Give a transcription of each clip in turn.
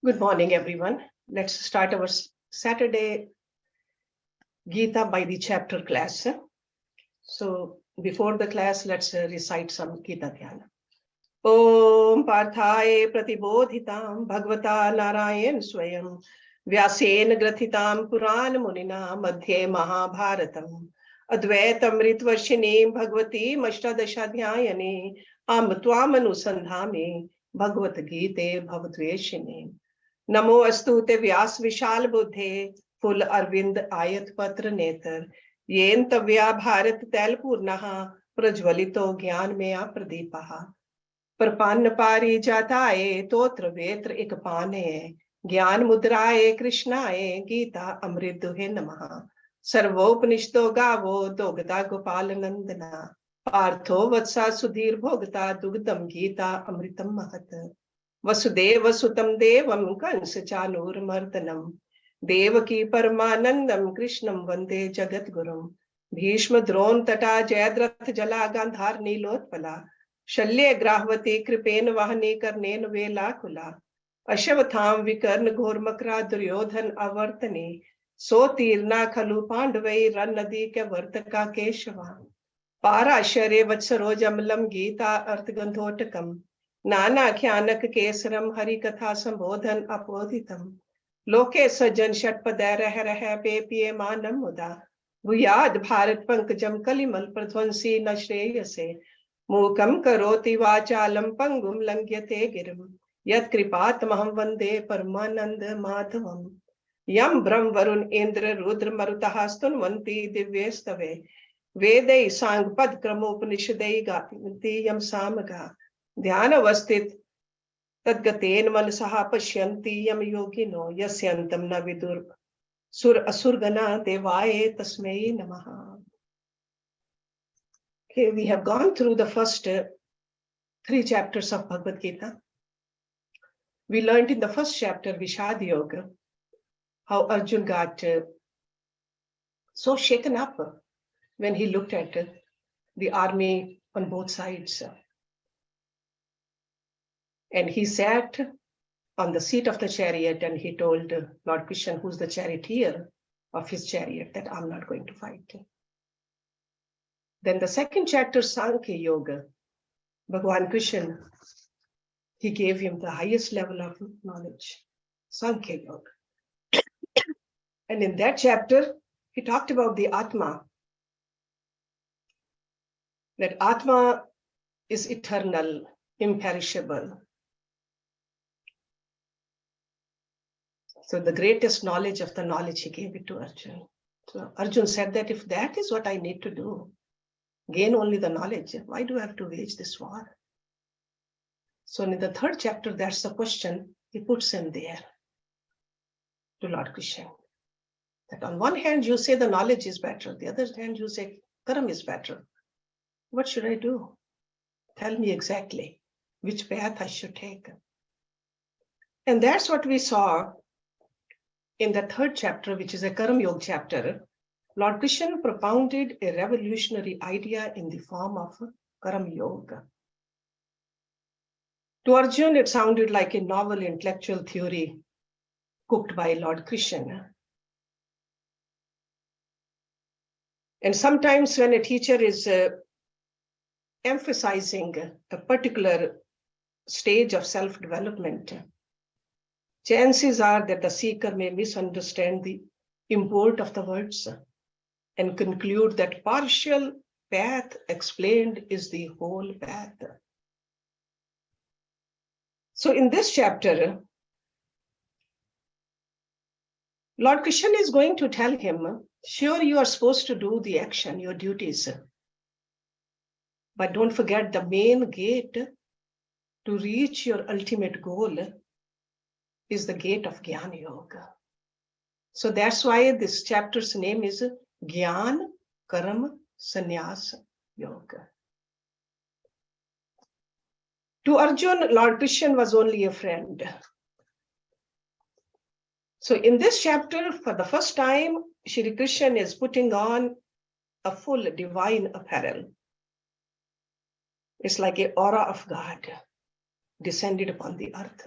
Good morning, everyone. Let's start our Saturday Gita by the chapter class. So before the class, let's recite some Gita Dhyana. Om Parthaye Pratibodhitam Bhagavata Narayan Swayam Vyasen Grathitam Puran Munina Madhye Mahabharatam Advaitam Ritvarshinim Bhagavati Mashtadashadhyayane Am Tvam Anusandhami Bhagavad Gita Bhavatveshine Namo Astu Te Vyas Vishal Buddhe Full Arvind Ayat Patra Netar Yen Tavya Bharat Tel Purnaha Prajvalito Gyan Mea Pradeepaha प्रपन्न पारी जाताए तोत्र वेत्र एक पाने ज्ञान मुद्राए कृष्णाए गीता अमृत दुहे नमः सर्वोपनिषदो गावो दोगता गोपाल नंदना पार्थो वत्सा सुधीर भोगता दुग्धम गीता अमृतम महत वसुदेव सुतम देवम कंस चानूर मर्दनम देवकी परमानंदम कृष्णम वंदे जगत गुरुम भीष्म द्रोण तटा जयद्रथ जला गांधार नीलोत्पला शल्य ग्राहवती कृपेन वाहने कर्णेन वेलाकुला अश्वत्थाम विकर्ण घोर मकरा दुर्योधन अवर्तने सो तीर्णा खलु पांडवै रन नदी के वर्तका केशवा पाराशर्य वत्सरोज अमलम गीता अर्थगंधोटकम नाना ख्यानक केसरम हरि कथा संबोधन अपोदितम लोके सज्जन षटपदै रह रह पे पिये मानम मुदा भूयाद भारत पंकजम कलिमल प्रध्वंसी न श्रेयसे मूकं करोति वाचालं पंगुं लंघ्यते गिरिं यत्कृपातमहं वन्दे परमानंद माधवम् यं ब्रह्म वरुण इंद्र रुद्र मरुतः स्तुन्वन्ति दिव्यस्तवे वेदै सांगपद क्रमोपनिषदै गायन्ति यं सामगा ध्यानवस्थित तद्गतेन मनसः पश्यन्ति यं योगिनो यस्यन्तं न विदुर सुर असुरगणा देवाय तस्मै नमः. Okay, we have gone through the first 3 chapters of Bhagavad Gita. We learned in the first chapter, Vishad Yoga, how Arjuna got so shaken up when he looked at the army on both sides. And he sat on the seat of the chariot and he told Lord Krishna, who's the charioteer of his chariot, that I'm not going to fight. Then the second chapter, Sankhya Yoga, Bhagavan Krishna, he gave him the highest level of knowledge, Sankhya Yoga. And in that chapter, he talked about the Atma, that Atma is eternal, imperishable. So the greatest knowledge of the knowledge, he gave it to Arjuna. So Arjuna said that if that is what I need to do, gain only the knowledge, why do I have to wage this war? So in the third chapter, that's the question he puts in there to Lord Krishna. That on one hand, you say the knowledge is better. The other hand, you say Karam is better. What should I do? Tell me exactly which path I should take. And that's what we saw in the third chapter, which is a Karam Yoga chapter. Lord Krishna propounded a revolutionary idea in the form of Karam Yoga. To Arjuna, it sounded like a novel intellectual theory cooked by Lord Krishna. And sometimes when a teacher is emphasizing a particular stage of self-development, chances are that the seeker may misunderstand the import of the words and conclude that partial path explained is the whole path. So in this chapter, Lord Krishna is going to tell him, sure, you are supposed to do the action, your duties, but don't forget the main gate to reach your ultimate goal is the gate of Gyan Yoga. So that's why this chapter's name is Gyan, Karam, Sanyas, Yoga. To Arjuna, Lord Krishna was only a friend. So in this chapter, for the first time, Shri Krishna is putting on a full divine apparel. It's like an aura of God descended upon the earth.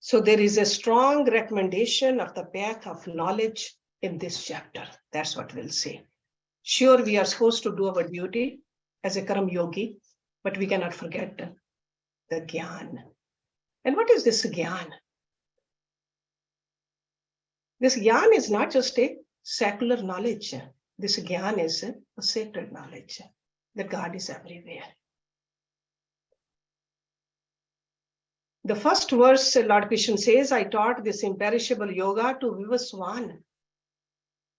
So there is a strong recommendation of the path of knowledge in this chapter. That's what we'll say. Sure, we are supposed to do our duty as a Karam yogi, but we cannot forget the Gyan. And what is this Gyan? This Gyan is not just a secular knowledge. This Gyan is a sacred knowledge that God is everywhere. The first verse, Lord Krishna says, I taught this imperishable yoga to Vivaswan.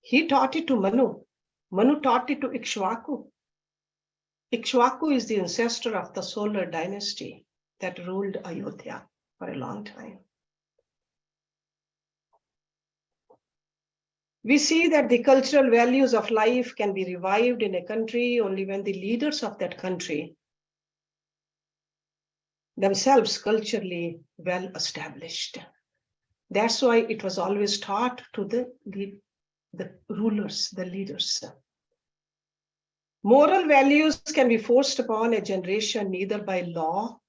He taught it to Manu. Manu taught it to Ikshvaku. Ikshvaku is the ancestor of the solar dynasty that ruled Ayodhya for a long time. We see that the cultural values of life can be revived in a country only when the leaders of that country themselves culturally well established. That's why it was always taught to the rulers, the leaders. Moral values can be forced upon a generation neither by law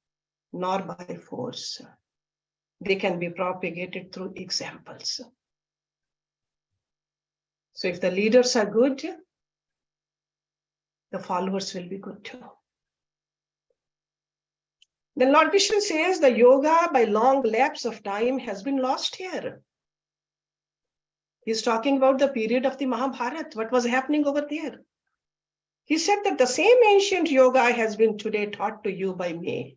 nor by force. They can be propagated through examples. So if the leaders are good, the followers will be good too. Then Lord Krishna says the yoga by long lapse of time has been lost here. He's talking about the period of the Mahabharata, what was happening over there. He said that the same ancient yoga has been today taught to you by me.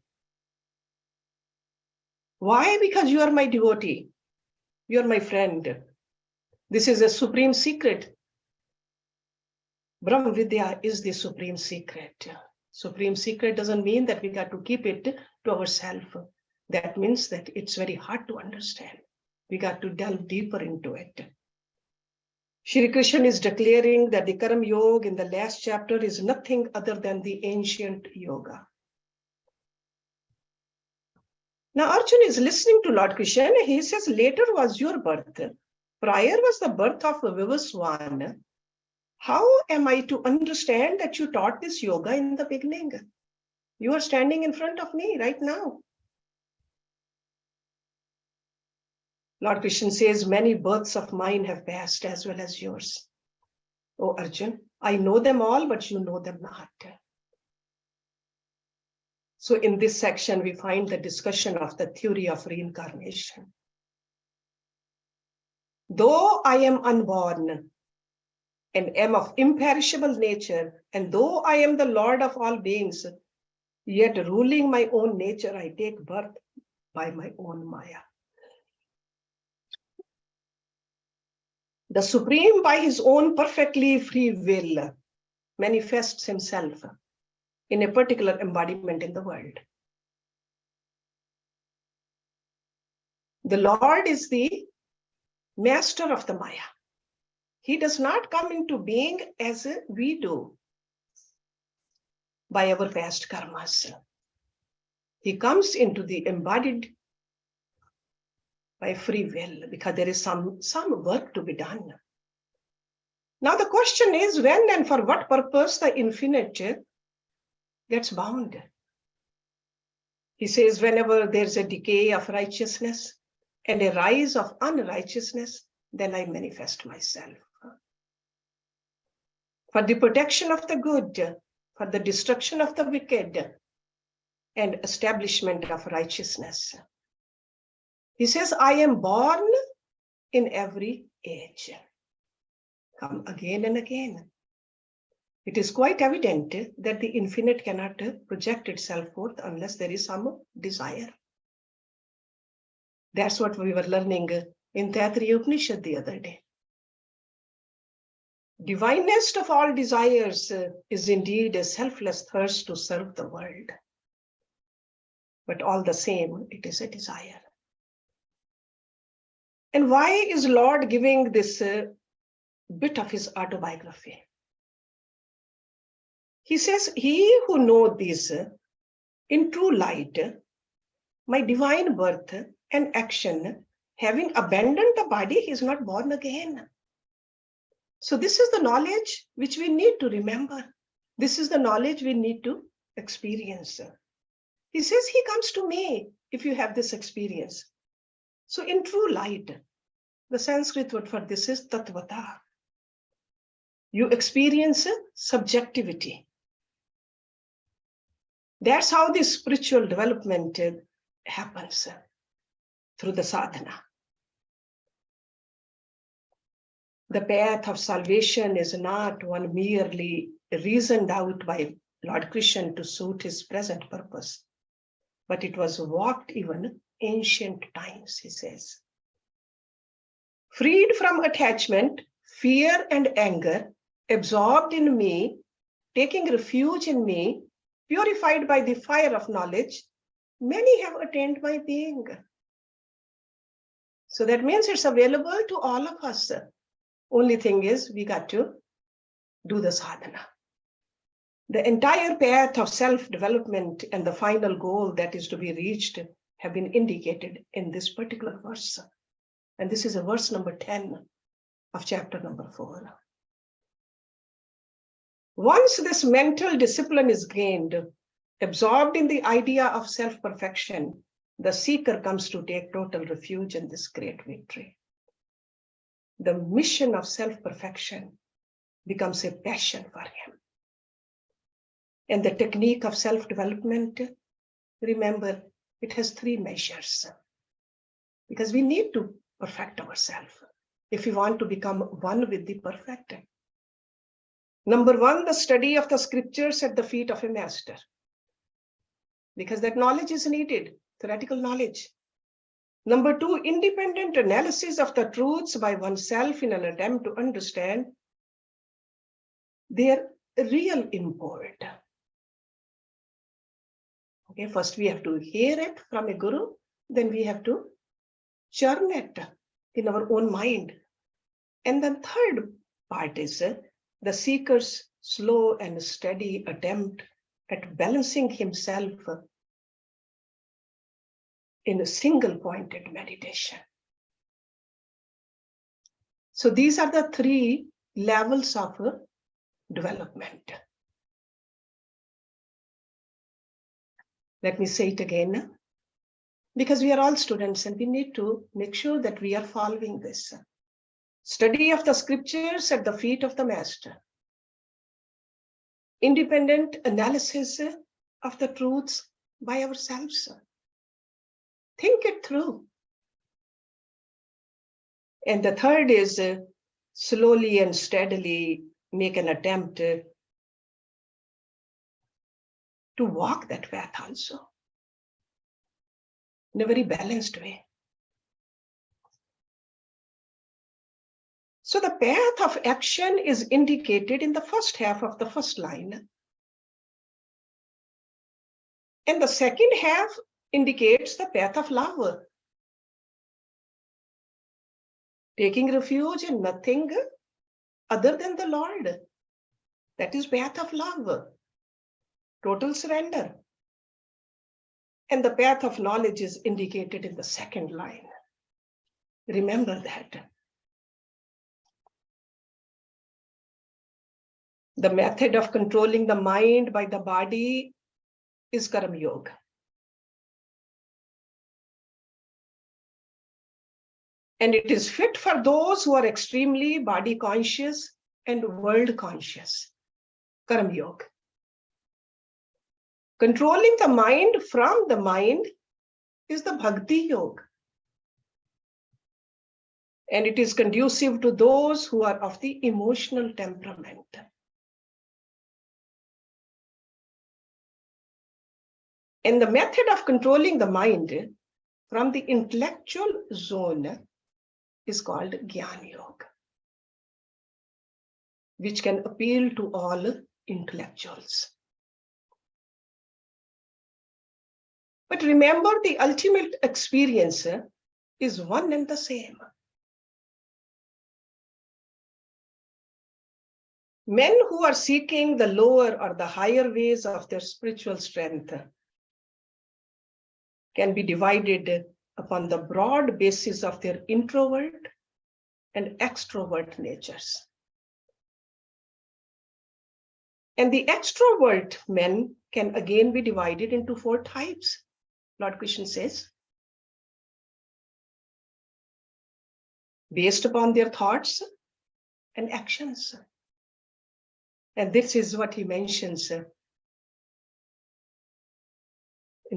Why? Because you are my devotee. You are my friend. This is a supreme secret. Brahma Vidya is the supreme secret. Supreme secret doesn't mean that we got to keep it to ourselves. That means that it's very hard to understand. We got to delve deeper into it. Shri Krishna is declaring that the Karam Yoga in the last chapter is nothing other than the ancient yoga. Now Arjuna is listening to Lord Krishna. He says, later was your birth. Prior was the birth of Vivaswan. How am I to understand that you taught this yoga in the beginning? You are standing in front of me right now. Lord Krishna says, many births of mine have passed as well as yours. Oh Arjuna, I know them all, but you know them not. So in this section, we find the discussion of the theory of reincarnation. Though I am unborn and am of imperishable nature, and though I am the Lord of all beings, yet ruling my own nature, I take birth by my own Maya. The Supreme, by his own perfectly free will, manifests himself in a particular embodiment in the world. The Lord is the master of the Maya. He does not come into being as we do by our past karmas. He comes into the embodied by free will, because there is some work to be done. Now the question is, when and for what purpose the infinite gets bound? He says, whenever there's a decay of righteousness and a rise of unrighteousness, then I manifest myself. For the protection of the good, for the destruction of the wicked, and establishment of righteousness. He says, I am born in every age. Come again and again. It is quite evident that the infinite cannot project itself forth unless there is some desire. That's what we were learning in Taittiriya Upanishad the other day. Divinest of all desires is indeed a selfless thirst to serve the world. But all the same, it is a desire. And why is Lord giving this bit of his autobiography? He says, he who knows this in true light, my divine birth and action, having abandoned the body, he is not born again. So this is the knowledge which we need to remember. This is the knowledge we need to experience. He says, he comes to me if you have this experience. So in true light, the Sanskrit word for this is tatvata. You experience subjectivity. That's how the spiritual development happens through the sadhana. The path of salvation is not one merely reasoned out by Lord Krishna to suit his present purpose, but it was walked even ancient times, he says. Freed from attachment, fear, and anger, absorbed in me, taking refuge in me, purified by the fire of knowledge, many have attained my being. So that means it's available to all of us. Only thing is, we got to do the sadhana. The entire path of self-development and the final goal that is to be reached have been indicated in this particular verse. And this is a verse number 10 of chapter number 4. Once this mental discipline is gained, absorbed in the idea of self-perfection, the seeker comes to take total refuge in this great victory. The mission of self-perfection becomes a passion for him. And the technique of self-development, remember, it has 3 measures. Because we need to perfect ourselves if we want to become one with the perfect. Number 1, the study of the scriptures at the feet of a master. Because that knowledge is needed, theoretical knowledge. Number 2, independent analysis of the truths by oneself in an attempt to understand their real import. Okay, first we have to hear it from a guru, then we have to churn it in our own mind. And the third part is the seeker's slow and steady attempt at balancing himself in a single pointed meditation. So these are the 3 levels of development. Let me say it again, because we are all students and we need to make sure that we are following this. Study of the scriptures at the feet of the master. Independent analysis of the truths by ourselves. Think it through. And the third is slowly and steadily make an attempt to walk that path also in a very balanced way. So the path of action is indicated in the first half of the first line. And the second half indicates the path of love. Taking refuge in nothing other than the Lord. That is path of love. Total surrender. And the path of knowledge is indicated in the second line. Remember that. The method of controlling the mind by the body is Karam Yoga. And it is fit for those who are extremely body conscious and world conscious. Karam Yoga. Controlling the mind from the mind is the Bhakti Yoga. And it is conducive to those who are of the emotional temperament. And the method of controlling the mind from the intellectual zone is called Gyan Yoga, which can appeal to all intellectuals. But remember, the ultimate experience is one and the same. Men who are seeking the lower or the higher ways of their spiritual strength can be divided upon the broad basis of their introvert and extrovert natures. And the extrovert men can again be divided into 4 types. Lord Krishna says, based upon their thoughts and actions. And this is what he mentions in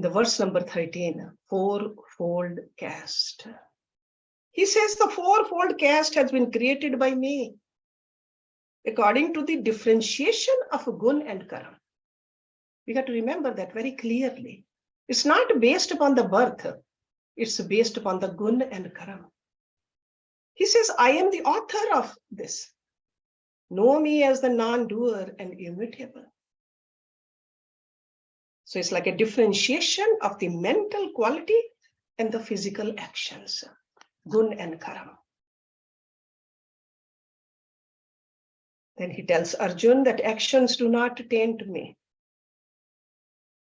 the verse number 13, fourfold caste. He says the fourfold caste has been created by me according to the differentiation of Gun and Karam. We got to remember that very clearly. It's not based upon the birth. It's based upon the Gun and Karam. He says, I am the author of this. Know me as the non-doer and immutable. So it's like a differentiation of the mental quality and the physical actions, Gun and Karam. Then he tells Arjuna that actions do not taint me,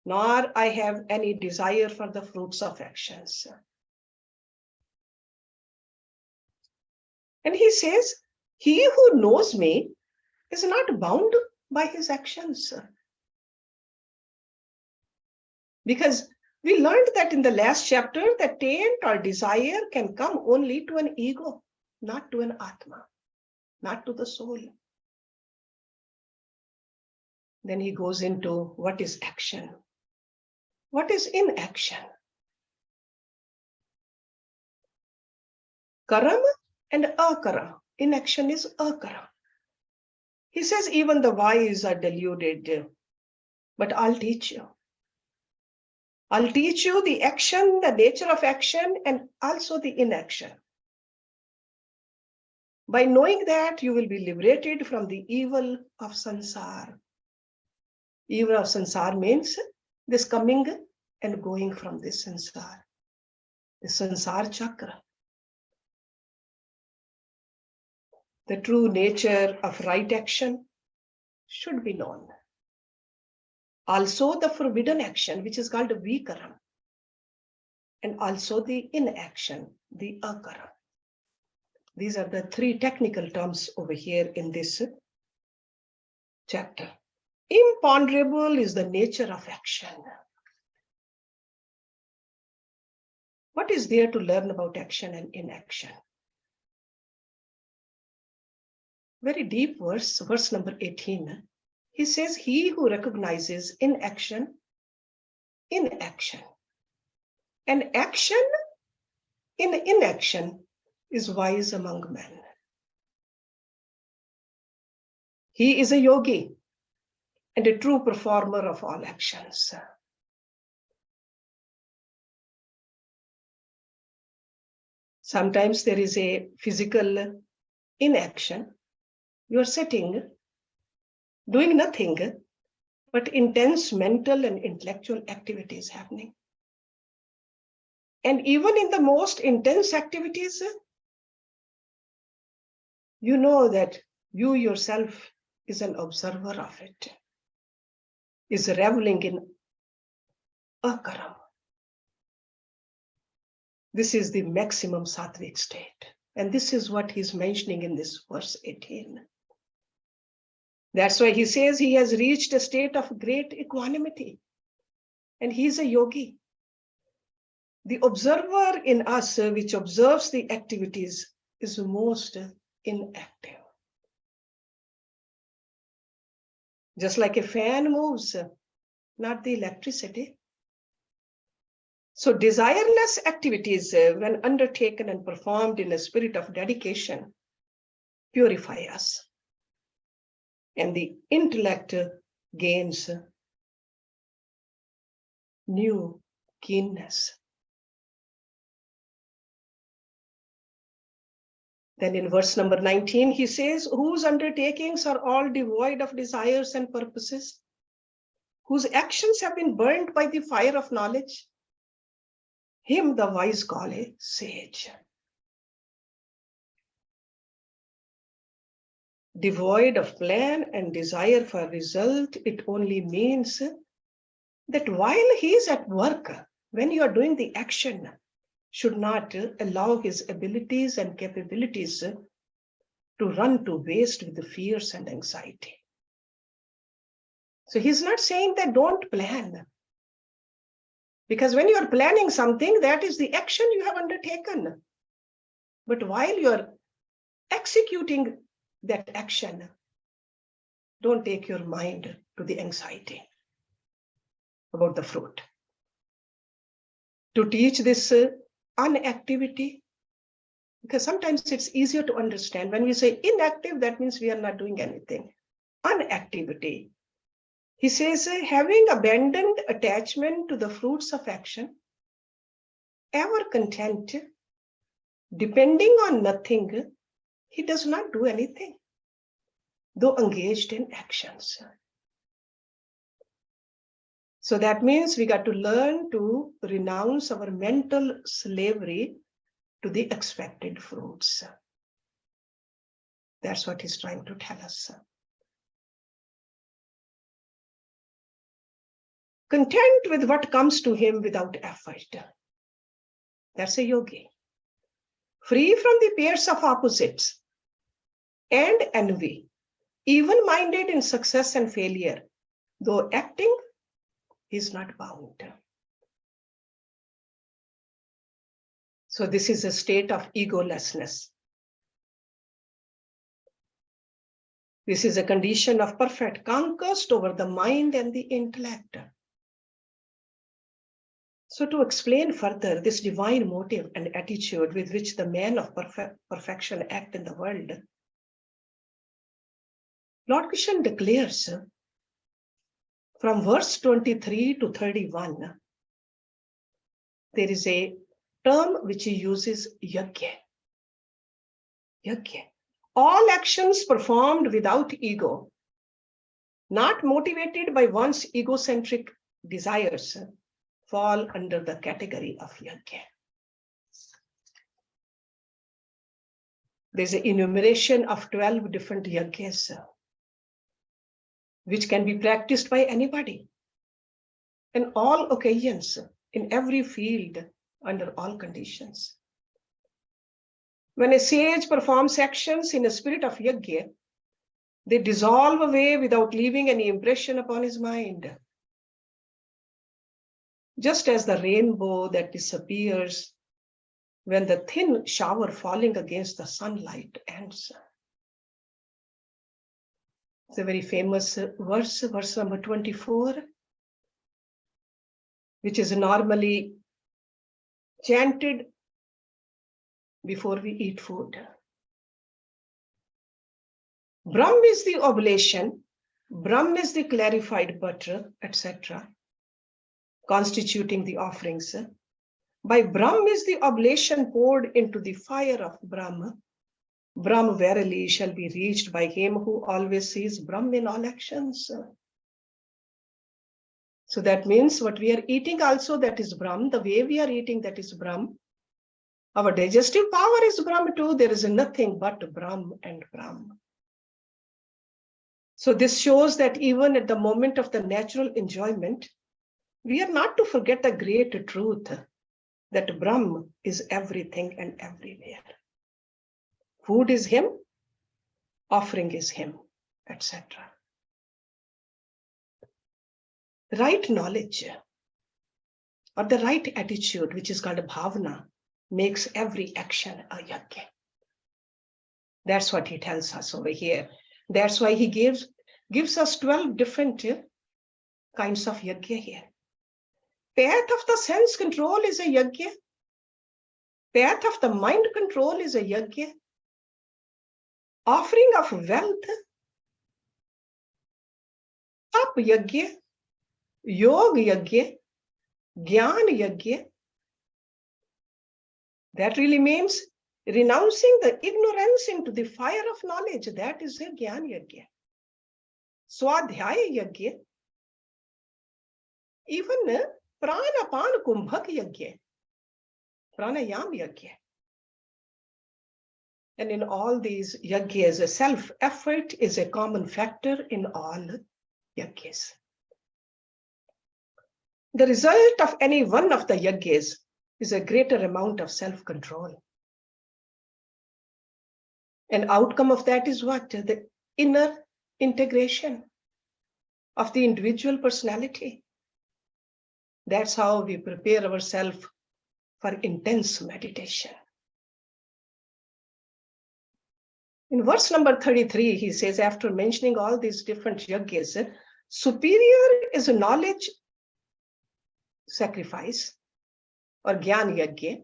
nor I have any desire for the fruits of actions. And he says, he who knows me is not bound by his actions. Because we learned that in the last chapter, that taint or desire can come only to an ego, not to an Atma, not to the soul. Then he goes into what is action. What is inaction? Karam and akaram. Inaction is akaram. He says even the wise are deluded, but I'll teach you. I'll teach you the action, the nature of action, and also the inaction. By knowing that, you will be liberated from the evil of sansar. Evil of sansar means this coming and going from this sansar, the sansar chakra. The true nature of right action should be known. Also the forbidden action, which is called vikaram, and also the inaction, the akaram. These are the three technical terms over here in this chapter. Imponderable is the nature of action. What is there to learn about action and inaction? Very deep verse, verse number 18. He says, he who recognizes inaction, and action in inaction is wise among men. He is a yogi and a true performer of all actions. Sometimes there is a physical inaction. You are sitting, doing nothing, but intense mental and intellectual activity is happening. And even in the most intense activities, you know that you yourself is an observer of it, is reveling in akaram. This is the maximum sattvic state. And this is what he's mentioning in this verse 18. That's why he says he has reached a state of great equanimity. And he's a yogi. The observer in us, which observes the activities, is most inactive. Just like a fan moves, not the electricity. So desireless activities, when undertaken and performed in a spirit of dedication, purify us. And the intellect gains new keenness. Then in verse number 19, he says, whose undertakings are all devoid of desires and purposes, whose actions have been burnt by the fire of knowledge, him the wise call a sage. Devoid of plan and desire for result, it only means that while he is at work, when you are doing the action, should not allow his abilities and capabilities to run to waste with the fears and anxiety. So he's not saying that don't plan. Because when you are planning something, that is the action you have undertaken. But while you are executing that action, don't take your mind to the anxiety about the fruit. To teach this inactivity, because sometimes it's easier to understand. When we say inactive, that means we are not doing anything. Inactivity. He says, having abandoned attachment to the fruits of action, ever content, depending on nothing, he does not do anything, though engaged in actions. So that means we got to learn to renounce our mental slavery to the expected fruits. That's what he's trying to tell us. Content with what comes to him without effort. That's a yogi. Free from the pairs of opposites and envy, even-minded in success and failure, though acting, he's not bound. So this is a state of egolessness. This is a condition of perfect conquest over the mind and the intellect. So to explain further this divine motive and attitude with which the men of perfection act in the world, Lord Krishna declares from verse 23 to 31, there is a term which he uses, yajna. Yajna. All actions performed without ego, not motivated by one's egocentric desires, fall under the category of yajna. There's an enumeration of 12 different yajnas, which can be practiced by anybody, in all occasions, in every field, under all conditions. When a sage performs actions in a spirit of yajna, they dissolve away without leaving any impression upon his mind. Just as the rainbow that disappears when the thin shower falling against the sunlight ends. It's a very famous verse number 24, which is normally chanted before we eat food. Brahm is the oblation, Brahm is the clarified butter, etc., constituting the offerings. By Brahm is the oblation poured into the fire of Brahma. Brahm verily shall be reached by him who always sees Brahm in all actions. So that means what we are eating also, that is Brahm. The way we are eating, that is Brahm. Our digestive power is Brahm too. There is nothing but Brahm and Brahm. So this shows that even at the moment of the natural enjoyment, we are not to forget the great truth that Brahm is everything and everywhere. Food is him, offering is him, etc. Right knowledge or the right attitude, which is called a bhavana, makes every action a yajna. That's what he tells us over here. That's why he gives us 12 different kinds of yajna here. Path of the sense control is a yajna. Path of the mind control is a yajna. Offering of wealth, tap yajna, yoga yajna, Gyan yajna. That really means renouncing the ignorance into the fire of knowledge. That is a Gyan yajna. Swadhyaya yajna. Even pranapan kumbhak yajna. Pranayam yajna. And in all these yajnas, self-effort is a common factor in all yajnas. The result of any one of the yajnas is a greater amount of self-control. An outcome of that is what? The inner integration of the individual personality. That's how we prepare ourselves for intense meditation. In verse number 33, he says, after mentioning all these different yajnas, superior is a knowledge sacrifice or Gyan yajna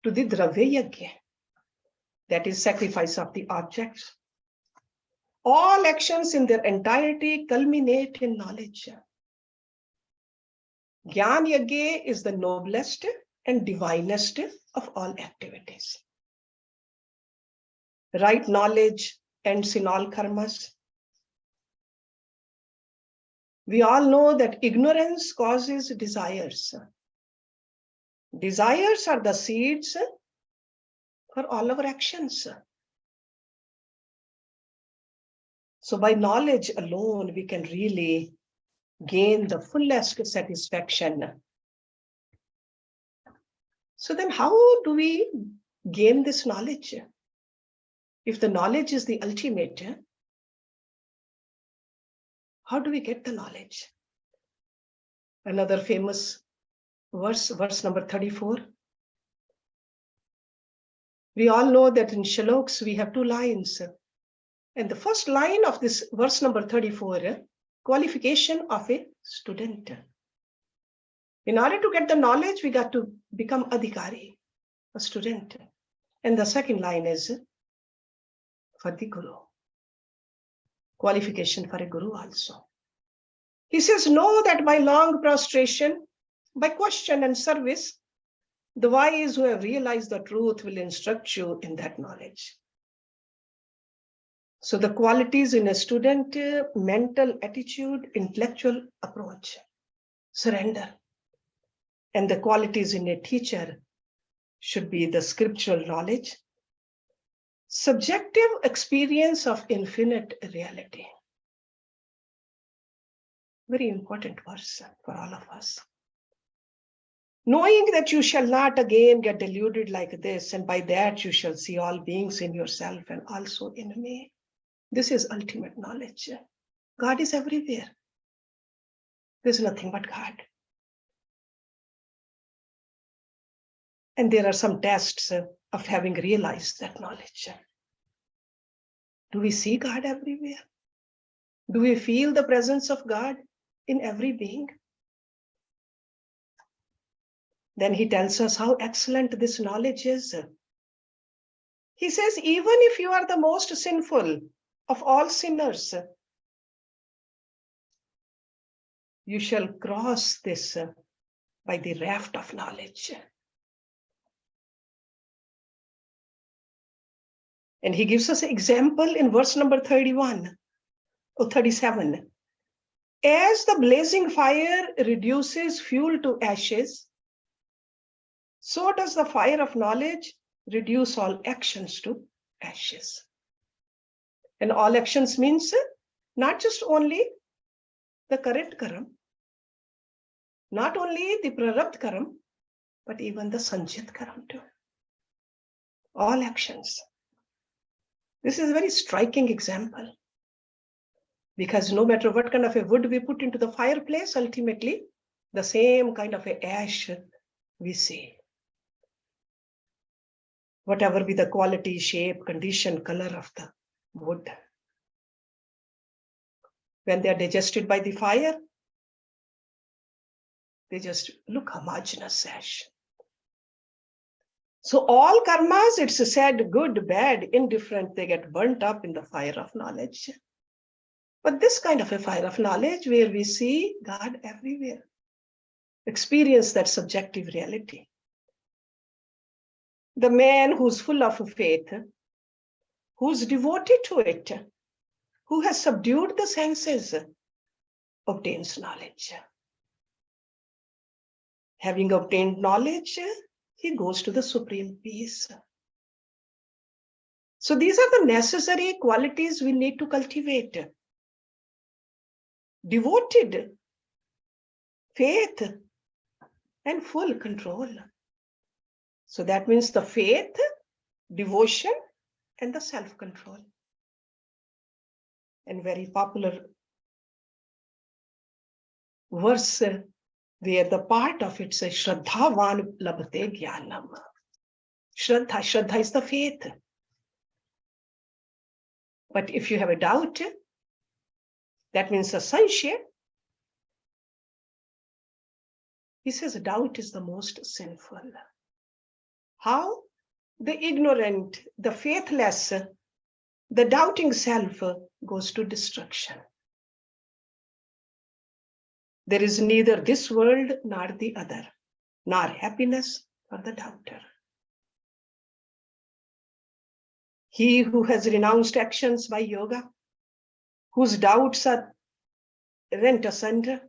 to the dravya yajna, that is sacrifice of the objects. All actions in their entirety culminate in knowledge. Gyan yajna is the noblest and divinest of all activities. Right knowledge ends in all karmas. We all know that ignorance causes desires. Desires are the seeds for all our actions. So by knowledge alone, we can really gain the fullest satisfaction. So then how do we gain this knowledge? If the knowledge is the ultimate, how do we get the knowledge? Another famous verse number 34. We all know that in shloks we have two lines. And the first line of this verse number 34, qualification of a student. In order to get the knowledge, we got to become adhikari, a student. And the second line is for the guru. Qualification for a guru also. He says, know that by long prostration, by question and service, the wise who have realized the truth will instruct you in that knowledge. So the qualities in a student, mental attitude, intellectual approach, surrender. And the qualities in a teacher should be the scriptural knowledge, subjective experience of infinite reality. Very important verse for all of us. Knowing that you shall not again get deluded like this, and by that you shall see all beings in yourself and also in me. This is ultimate knowledge. God is everywhere. There's nothing but God. And there are some tests of having realized that knowledge. Do we see God everywhere? Do we feel the presence of God in every being? Then he tells us how excellent this knowledge is. He says, even if you are the most sinful of all sinners, you shall cross this by the raft of knowledge. And he gives us an example in verse number 31 or 37. As the blazing fire reduces fuel to ashes, so does the fire of knowledge reduce all actions to ashes. And all actions means not just only the current karam, not only the prarabdha karam, but even the sanchit karam too. All actions. This is a very striking example, because no matter what kind of a wood we put into the fireplace, ultimately the same kind of a ash we see. Whatever be the quality, shape, condition, color of the wood. When they are digested by the fire, they just look homogeneous ash. So all karmas, it's said, good, bad, indifferent, they get burnt up in the fire of knowledge. But this kind of a fire of knowledge where we see God everywhere, experience that subjective reality. The man who's full of faith, who's devoted to it, who has subdued the senses, obtains knowledge. Having obtained knowledge, he goes to the supreme peace. So these are the necessary qualities we need to cultivate. Devoted, faith, and full control. So that means the faith, devotion, and the self-control. And very popular verse where the part of it says, Shraddhavan labhate jnanam. Shraddha is the faith. But if you have a doubt, that means a sanyas. He says doubt is the most sinful. How? The ignorant, the faithless, the doubting self goes to destruction. There is neither this world nor the other, nor happiness for the doubter. He who has renounced actions by yoga, whose doubts are rent asunder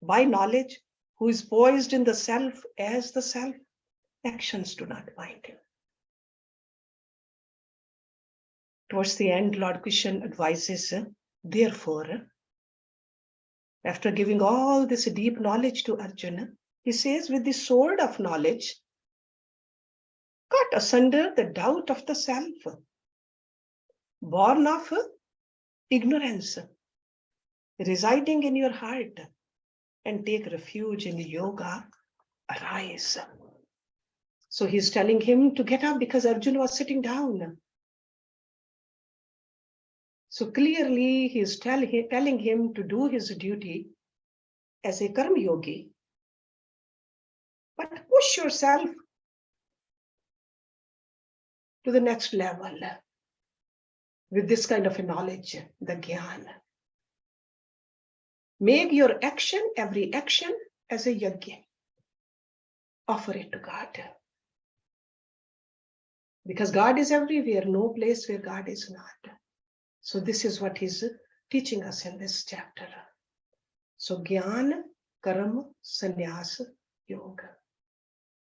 by knowledge, who is poised in the self as the self, actions do not bind him. Towards the end, Lord Krishna advises, therefore, after giving all this deep knowledge to Arjuna, he says, with the sword of knowledge, cut asunder the doubt of the self, born of ignorance, residing in your heart, and take refuge in yoga, arise. So he's telling him to get up because Arjuna was sitting down. So clearly he's telling him to do his duty as a Karam yogi. But push yourself to the next level with this kind of a knowledge, the Gyan. Make your action, every action, as a yajna. Offer it to God. Because God is everywhere, no place where God is not. So this is what he's teaching us in this chapter. So Gyan, Karam, Sanyas, Yoga.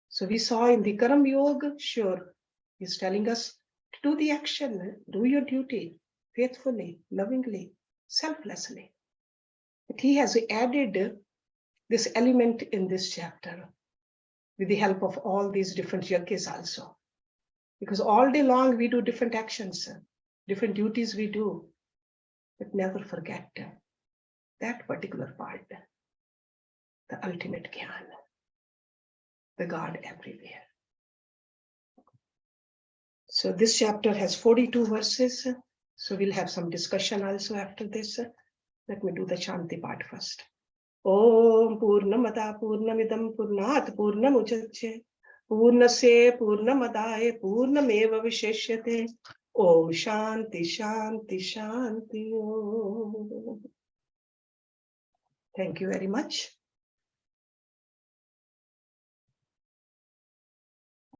So we saw in the Karam Yoga, sure, he's telling us to do the action, do your duty faithfully, lovingly, selflessly. But he has added this element in this chapter with the help of all these different yogis also. Because all day long we do different actions, different duties we do, but never forget that particular part, the ultimate Gyan, the God everywhere. So this chapter has 42 verses. So we'll have some discussion also after this. Let me do the Shanti part first. Om Purnamada Purnamidam Purnat Purnamuchache Purnase Purnamadaye Purnameva Visheshyate. Om Shanti Shanti Shanti Om. Thank you very much.